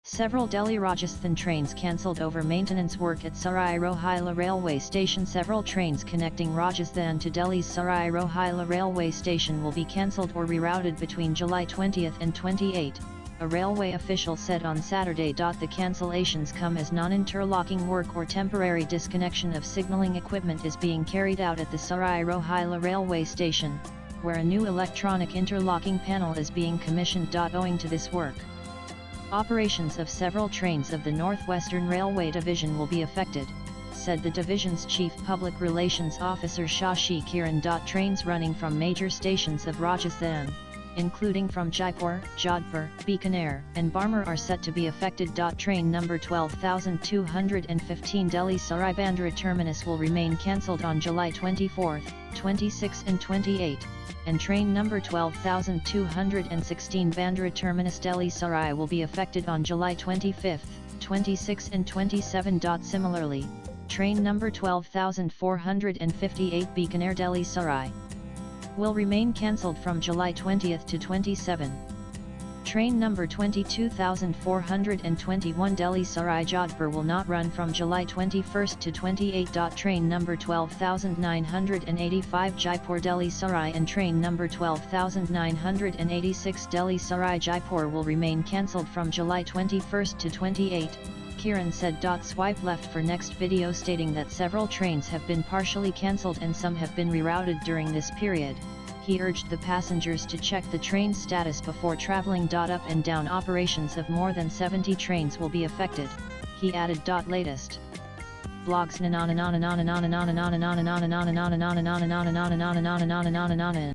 Several Delhi-Rajasthan trains cancelled over maintenance work at Sarai Rohilla railway station. Several trains connecting Rajasthan to Delhi's Sarai Rohilla railway station will be cancelled or rerouted between July 20 and 28, a railway official said on Saturday. The cancellations come as non-interlocking work or temporary disconnection of signalling equipment is being carried out at the Sarai Rohilla railway station, where a new electronic interlocking panel is being commissioned. Owing to this work, operations of several trains of the Northwestern Railway Division will be affected, said the division's Chief Public Relations Officer Shashi Kiran. Trains running from major stations of Rajasthan, including from Jaipur, Jodhpur, Bikaner, and Barmer, are set to be affected. Train number 12215 Delhi Sarai Bandra terminus will remain cancelled on July 24, 26 and 28. And train number 12216 Bandra terminus Delhi Sarai will be affected on July 25, 26 and 27. Similarly, train number 12458 Bikaner Delhi Sarai will remain cancelled from July 20 to 27. Train number 22421 Delhi Sarai Jodhpur will not run from July 21 to 28. Train number 12985 Jaipur Delhi Sarai and train number 12986 Delhi Sarai Jaipur will remain cancelled from July 21 to 28, Kiran said. Swipe left for next video, stating that several trains have been partially cancelled and some have been rerouted during this period. He urged the passengers to check the train status before travelling. Up and down operations of more than 70 trains will be affected, he added. Latest blogs.